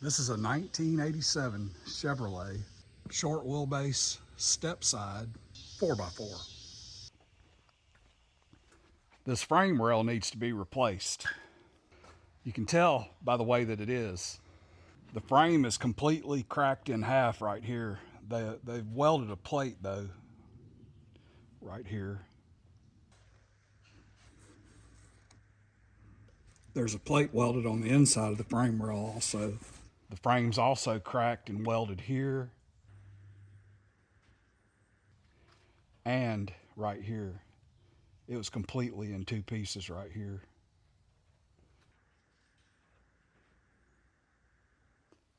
This is a 1987 Chevrolet short wheelbase step side 4x4. This frame rail needs to be replaced. You can tell by the way that it is. The frame is completely cracked in half right here. They've welded a plate though, right here. There's a plate welded on the inside of the frame rail also. The frame's also cracked and welded here and right here. It was completely in two pieces right here.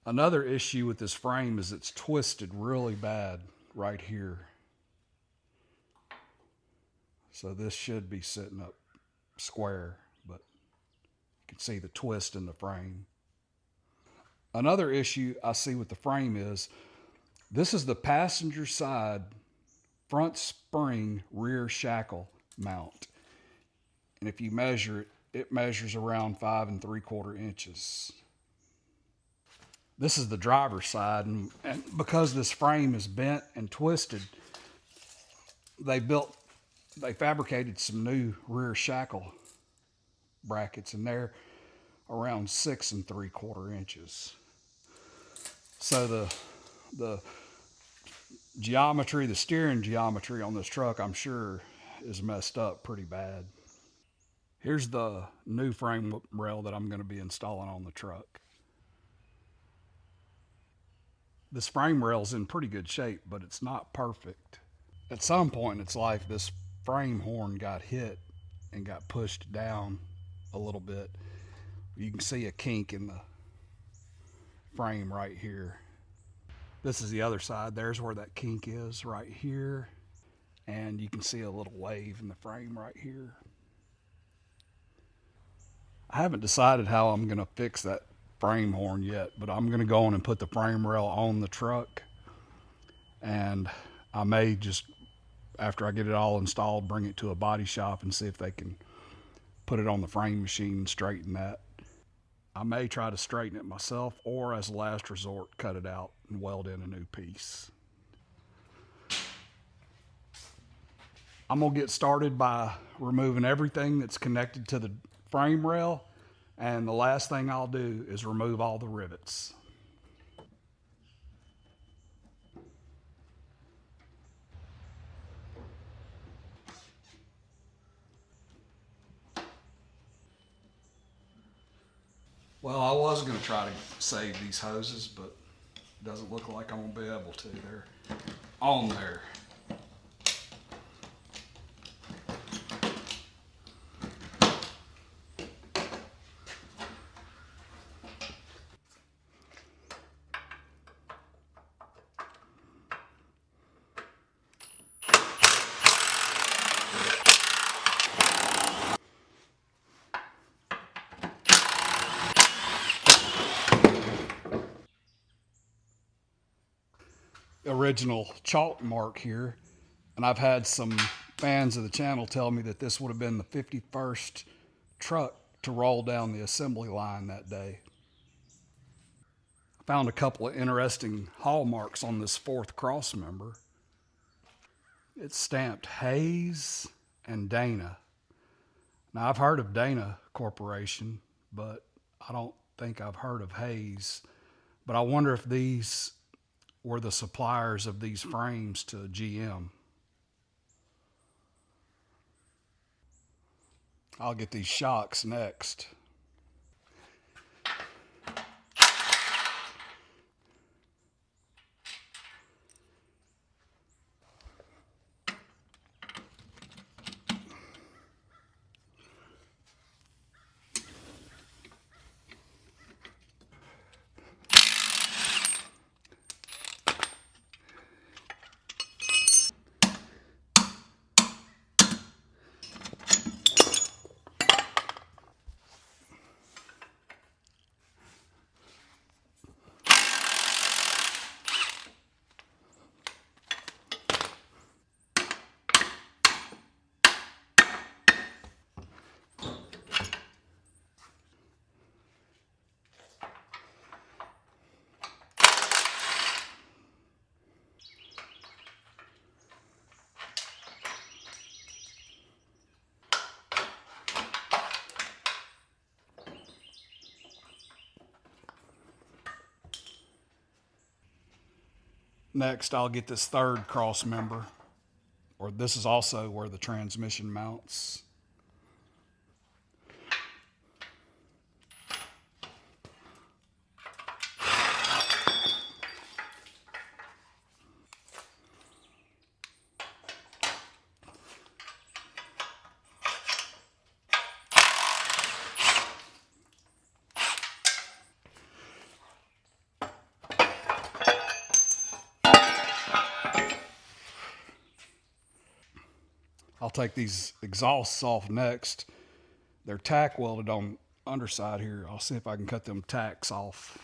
Another issue with this frame is it's twisted really bad right here. So this should be sitting up square, but you can see the twist in the frame. Another issue I see with the frame is this is the passenger side front spring rear shackle mount. And if you measure it, it measures around 5 3/4 inches. This is the driver's side, and because this frame is bent and twisted, they fabricated some new rear shackle brackets, and they're around 6 3/4 inches. So the geometry, the steering geometry on this truck, I'm sure is messed up pretty bad. Here's the new frame rail that I'm going to be installing on the truck. This frame rail's in pretty good shape, but it's not perfect. At some point in its life, this frame horn got hit and got pushed down a little bit. You can see a kink in the frame right here. This is the other side. There's where that kink is right here. And you can see a little wave in the frame right here. I haven't decided how I'm going to fix that frame horn yet, but I'm going to go on and put the frame rail on the truck. And I may just, after I get it all installed, bring it to a body shop and see if they can put it on the frame machine and straighten that. I may try to straighten it myself, or as a last resort, cut it out and weld in a new piece. I'm going to get started by removing everything that's connected to the frame rail, and the last thing I'll do is remove all the rivets. Well, I was going to try to save these hoses, but it doesn't look like I'm going to be able to. They're on there. Original chalk mark here, and I've had some fans of the channel tell me that this would have been the 51st truck to roll down the assembly line that day. I found a couple of interesting hallmarks on this 4th cross member. It's stamped Hayes and Dana. Now, I've heard of Dana Corporation, but I don't think I've heard of Hayes. But I wonder if these were the suppliers of these frames to GM. I'll get these shocks next. Next, I'll get this third cross member, or this is also where the transmission mounts. I'll take these exhausts off next. They're tack welded on the underside here. I'll see if I can cut them tacks off.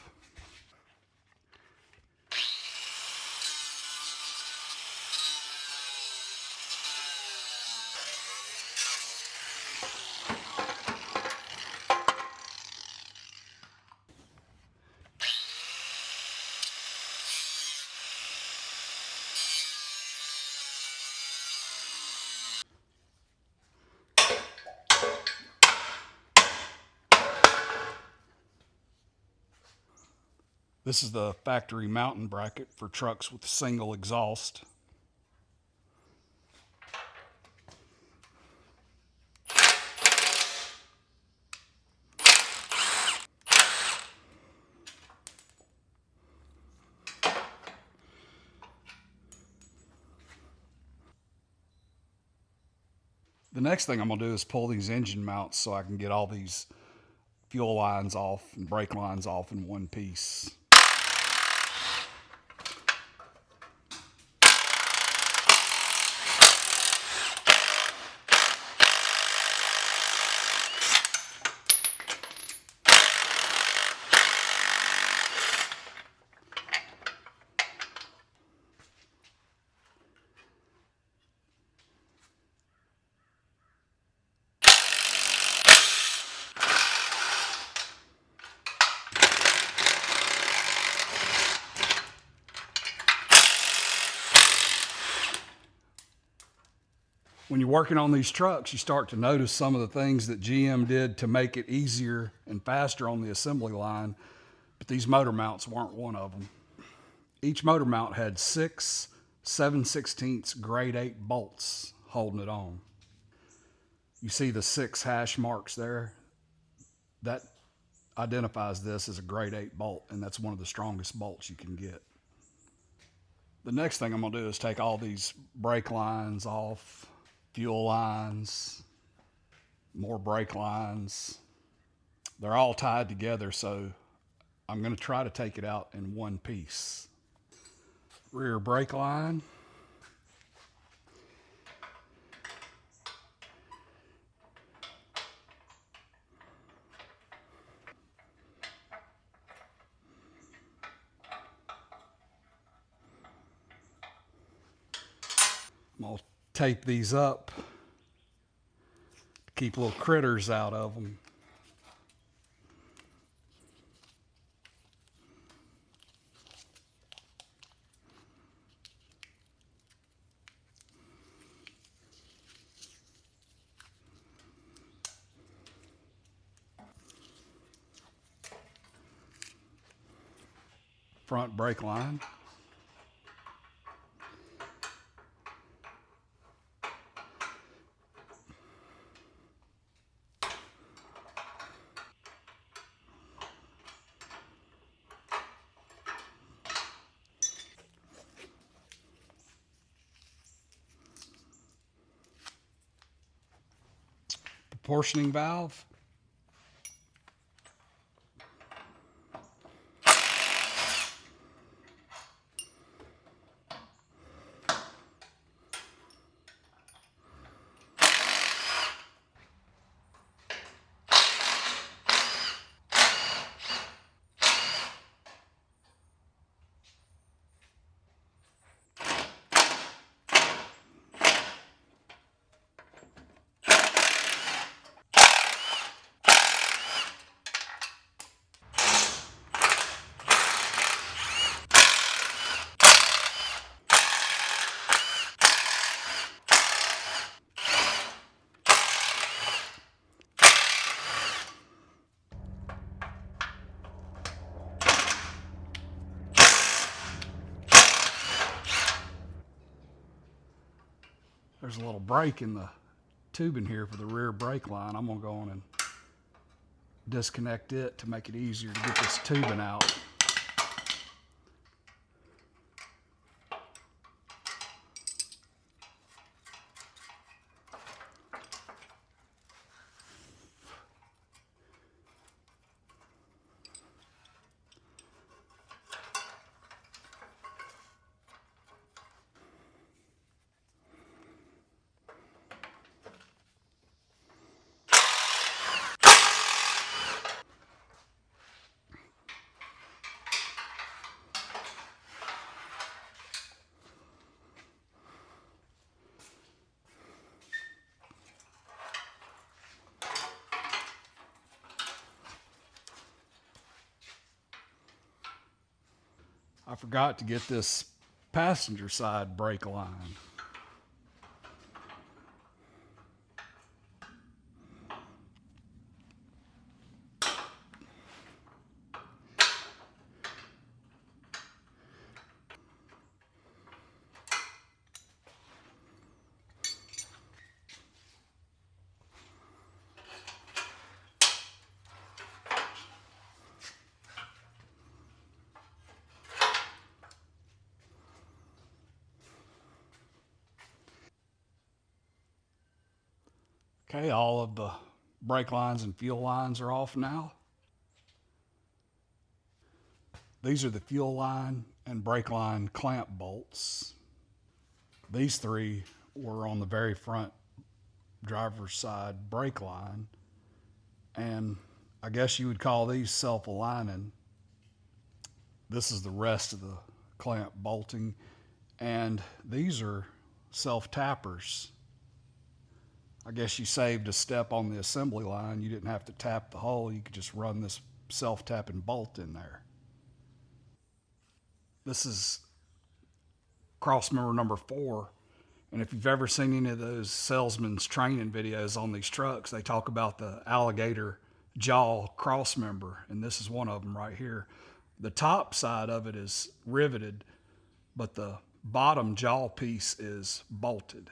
This is the factory mounting bracket for trucks with single exhaust. The next thing I'm going to do is pull these engine mounts so I can get all these fuel lines off and brake lines off in one piece. When you're working on these trucks, you start to notice some of the things that GM did to make it easier and faster on the assembly line, but these motor mounts weren't one of them. Each motor mount had 6 7/16 grade 8 bolts holding it on. You see the 6 hash marks there? That identifies this as a grade 8 bolt, and that's one of the strongest bolts you can get. The next thing I'm going to do is take all these brake lines off, fuel lines, more brake lines. They're all tied together, so I'm going to try to take it out in one piece. Rear brake line. I'm going to tape these up to keep little critters out of them. Front brake line. Proportioning valve. There's a little break in the tubing here for the rear brake line. I'm gonna go on and disconnect it to make it easier to get this tubing out. I forgot to get this passenger side brake line. Okay, all of the brake lines and fuel lines are off now. These are the fuel line and brake line clamp bolts. These three were on the very front driver's side brake line, and I guess you would call these self-aligning. This is the rest of the clamp bolting, and these are self-tappers. I guess you saved a step on the assembly line. You didn't have to tap the hole. You could just run this self-tapping bolt in there. This is crossmember number 4. And if you've ever seen any of those salesman's training videos on these trucks, they talk about the alligator jaw crossmember, and this is one of them right here. The top side of it is riveted, but the bottom jaw piece is bolted.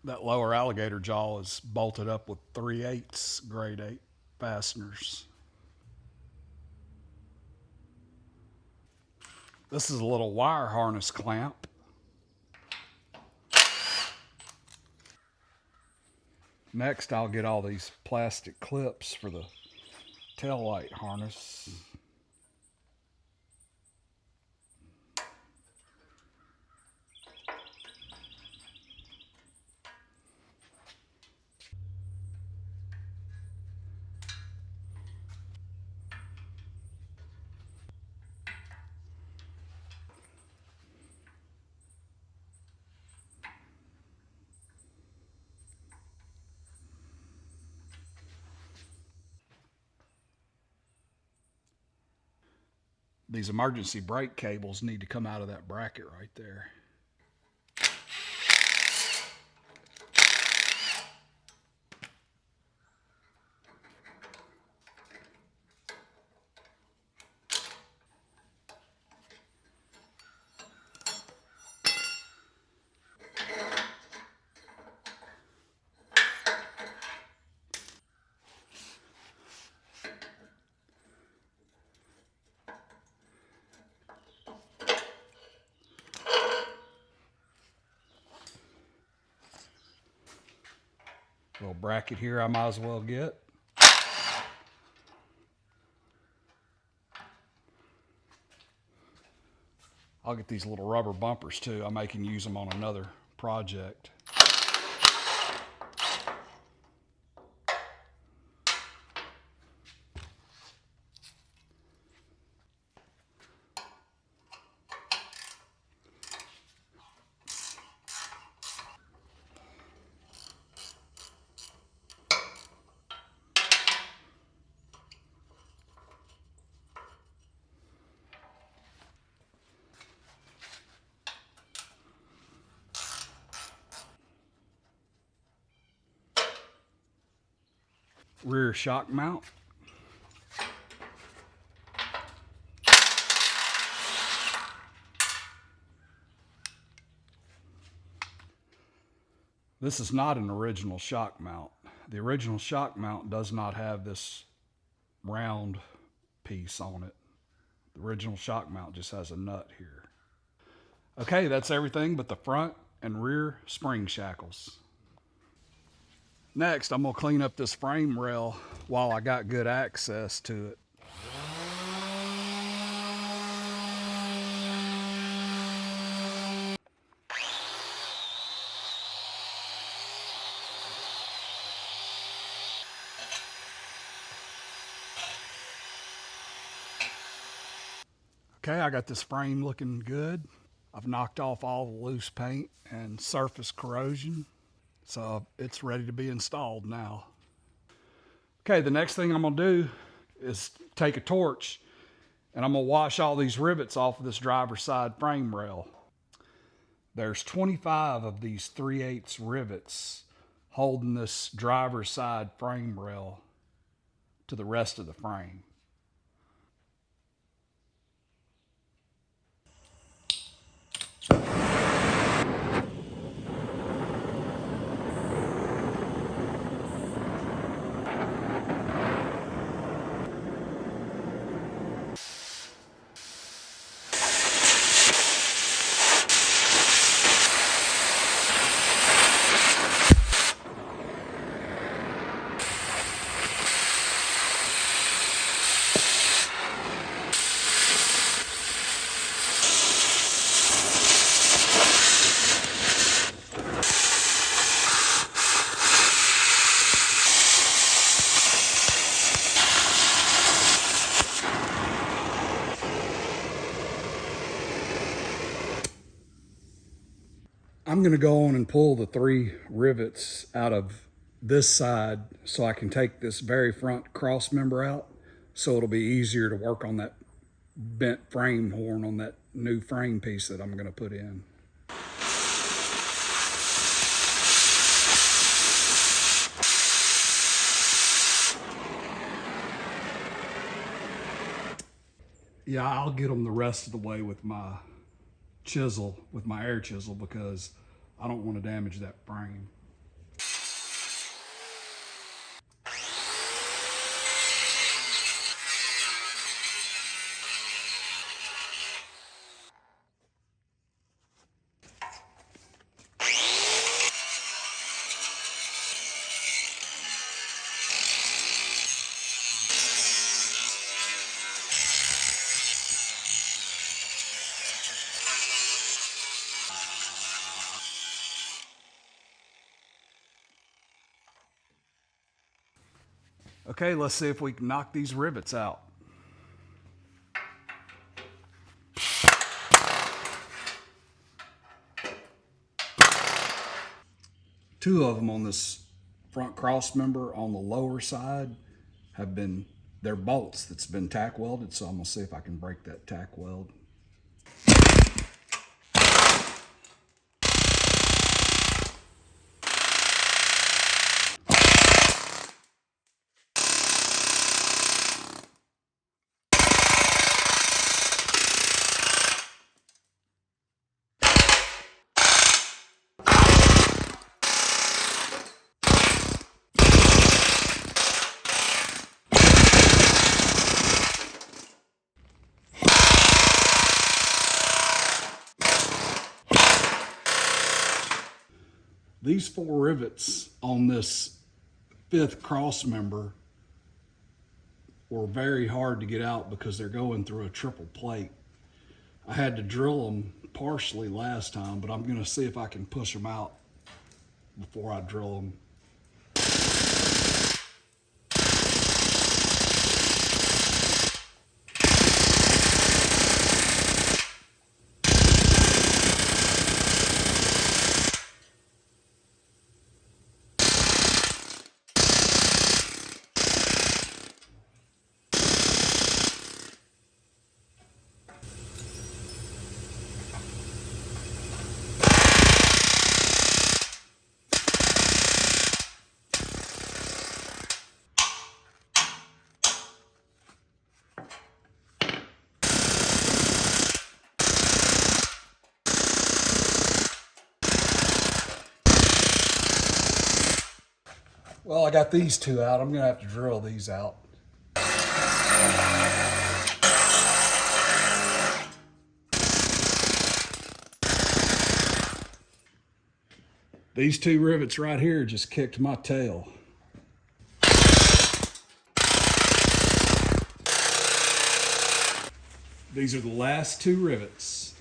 That lower alligator jaw is bolted up with 3/8 grade 8 fasteners. This is a little wire harness clamp. Next, I'll get all these plastic clips for the tail light harness. These emergency brake cables need to come out of that bracket right there. Little bracket here I might as well get. I'll get these little rubber bumpers too. I may can use them on another project. rear shock mount. This is not an original shock mount. The original shock mount does not have this round piece on it. The original shock mount just has a nut here. Okay, that's everything but the front and rear spring shackles. Next, I'm gonna clean up this frame rail while I got good access to it. Okay, I got this frame looking good. I've knocked off all the loose paint and surface corrosion, so it's ready to be installed now. Okay, the next thing I'm gonna do is take a torch and I'm gonna wash all these rivets off of this driver's side frame rail. There's 25 of these 3/8 rivets holding this driver's side frame rail to the rest of the frame. I'm going to go on and pull the 3 rivets out of this side so I can take this very front cross member out, so it'll be easier to work on that bent frame horn on that new frame piece that I'm going to put in. Yeah, I'll get them the rest of the way with my chisel, with my air chisel, because I don't want to damage that frame. Okay, let's see if we can knock these rivets out. Two of them on this front cross member on the lower side they're bolts that's been tack welded, so I'm gonna see if I can break that tack weld. These 4 rivets on this 5th cross member were very hard to get out because they're going through a triple plate. I had to drill them partially last time, but I'm going to see if I can push them out before I drill them. Well, I got these two out. I'm going to have to drill these out. These two rivets right here just kicked my tail. These are the last two rivets.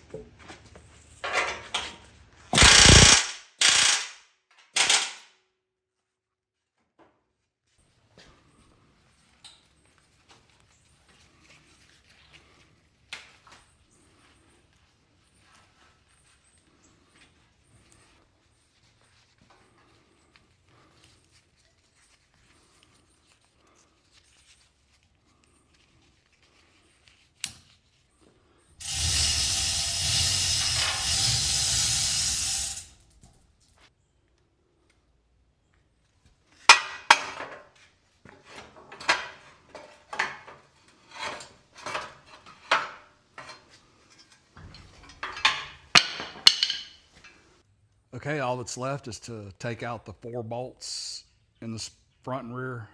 Okay, all that's left is to take out the 4 bolts in the front and rear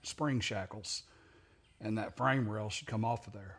spring shackles, and that frame rail should come off of there.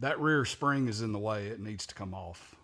That rear spring is in the way. It needs to come off.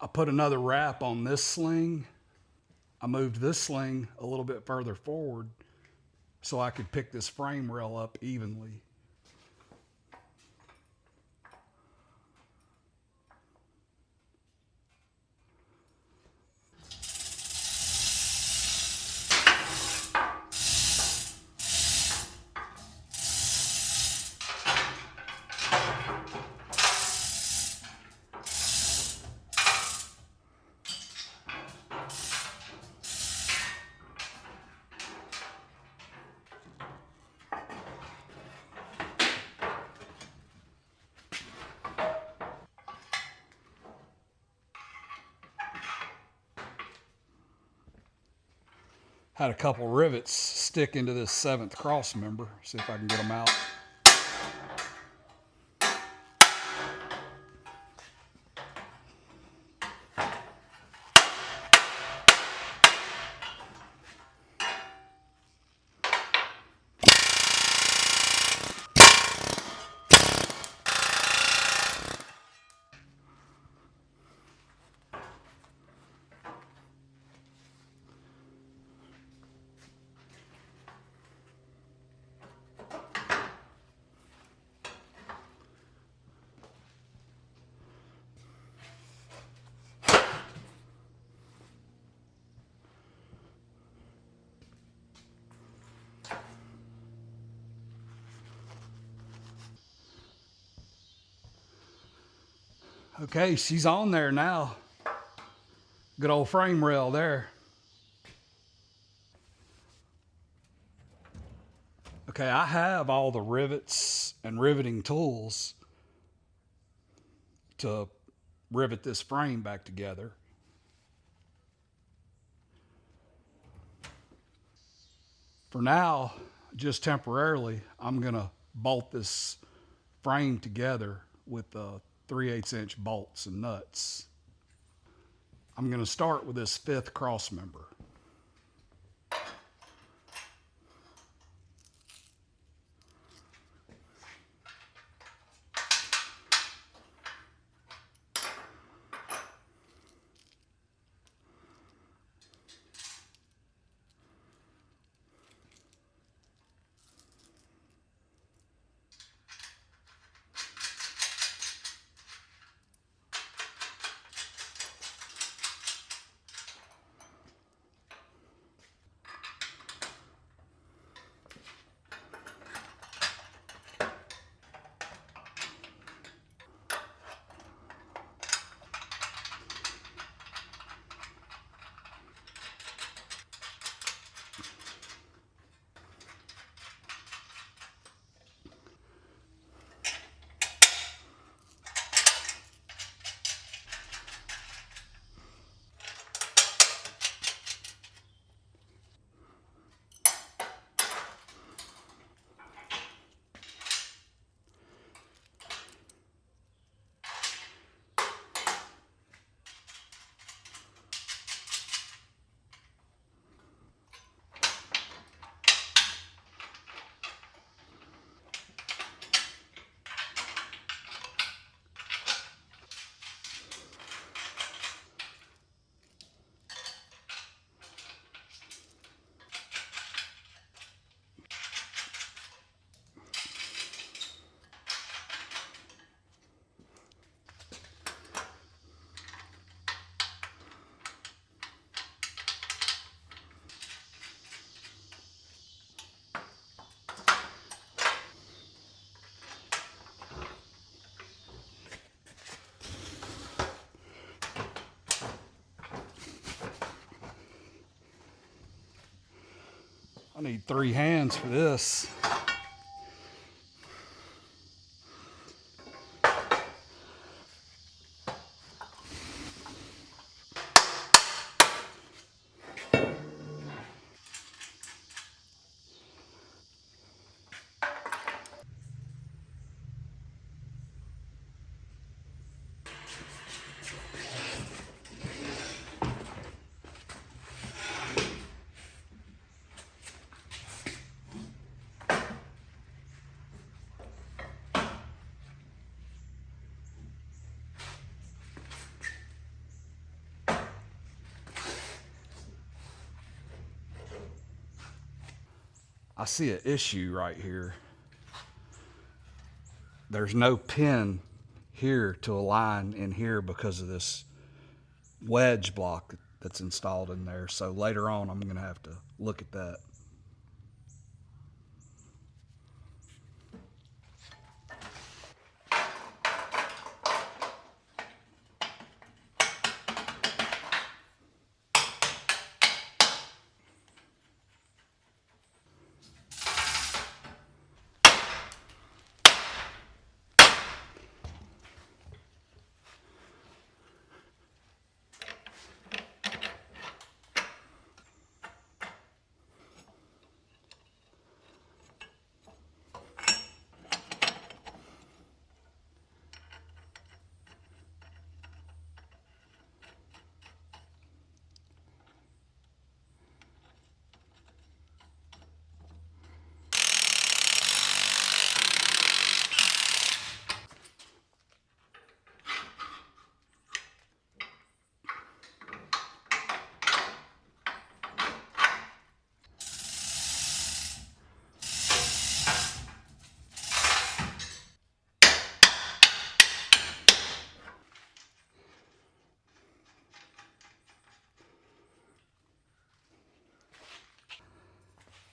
I put another wrap on this sling. I moved this sling a little bit further forward so I could pick this frame rail up evenly. Had a couple rivets stick into this 7th cross member. See if I can get them out. Okay, she's on there now. Good old frame rail there. Okay, I have all the rivets and riveting tools to rivet this frame back together. For now, just temporarily, I'm gonna bolt this frame together with 3/8 inch bolts and nuts. I'm gonna start with this 5th cross member. I need 3 hands for this. I see an issue right here. There's no pin here to align in here because of this wedge block that's installed in there. So later on, I'm going to have to look at that.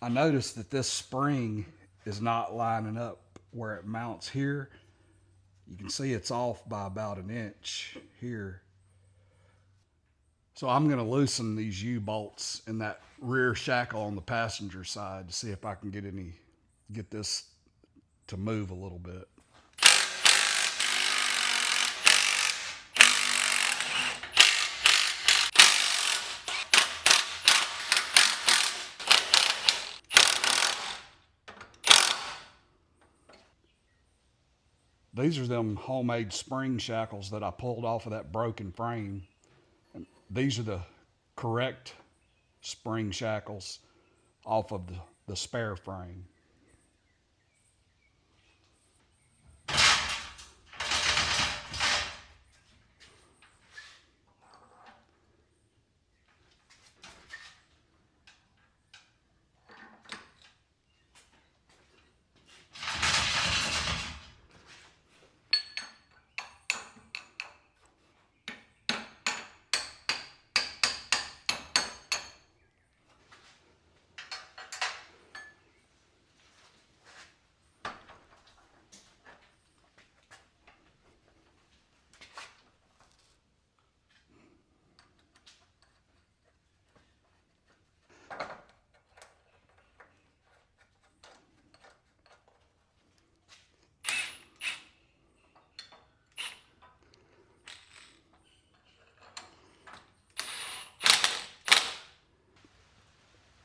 I noticed that this spring is not lining up where it mounts here. You can see it's off by about an inch here. So I'm going to loosen these U-bolts in that rear shackle on the passenger side to see if I can get this to move a little bit. These are them homemade spring shackles that I pulled off of that broken frame. And these are the correct spring shackles off of the spare frame.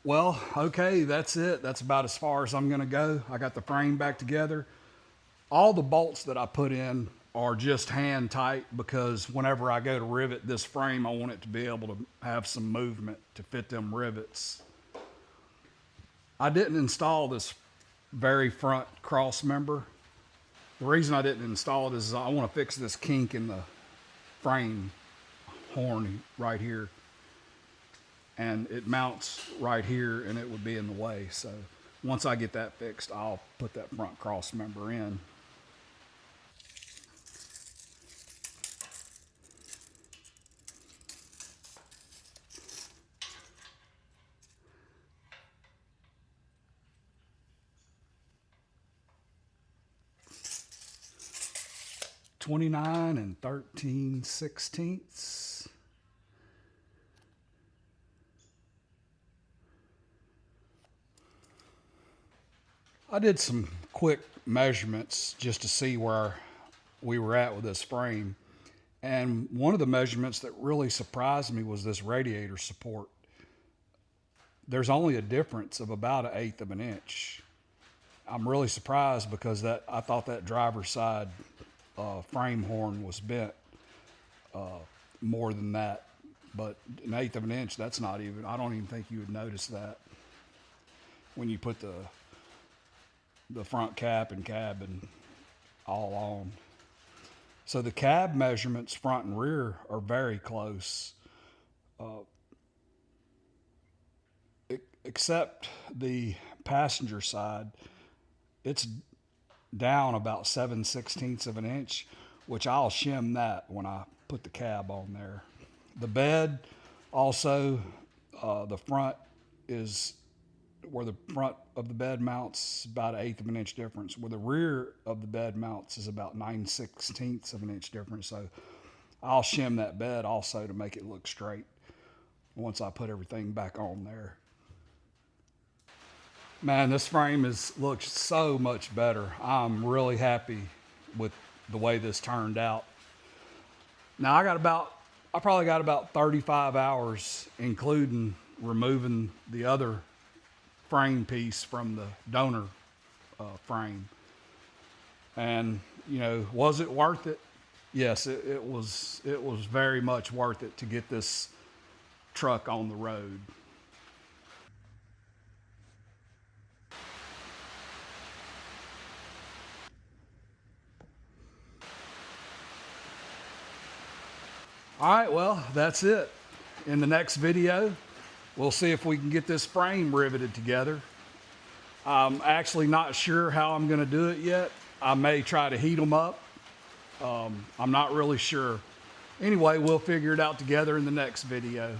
Well, okay, that's it. That's about as far as I'm going to go. I got the frame back together. All the bolts that I put in are just hand tight because whenever I go to rivet this frame, I want it to be able to have some movement to fit them rivets. I didn't install this very front cross member. The reason I didn't install it is I want to fix this kink in the frame horn right here. And it mounts right here and it would be in the way. So once I get that fixed, I'll put that front cross member in. $29 13/16. I did some quick measurements just to see where we were at with this frame. And one of the measurements that really surprised me was this radiator support. There's only a difference of about 1/8 of an inch. I'm really surprised because I thought that driver's side frame horn was bent more than that. But 1/8 of an inch, that's not even, I don't even think you would notice that when you put the front cap and cabin all on. So the cab measurements, front and rear, are very close. Except the passenger side, it's down about 7/16 of an inch, which I'll shim that when I put the cab on there. The bed also, the front is where the front of the bed mounts about 1/8 of an inch difference, where the rear of the bed mounts is about 9/16 of an inch difference. So I'll shim that bed also to make it look straight once I put everything back on there. Man, this frame looks so much better. I'm really happy with the way this turned out. Now I probably got about 35 hours, including removing the other frame piece from the donor frame. And was it worth it? Yes, it was very much worth it to get this truck on the road. All right, well, that's it. In the next video, we'll see if we can get this frame riveted together. I'm actually not sure how I'm going to do it yet. I may try to heat them up. I'm not really sure. Anyway, we'll figure it out together in the next video.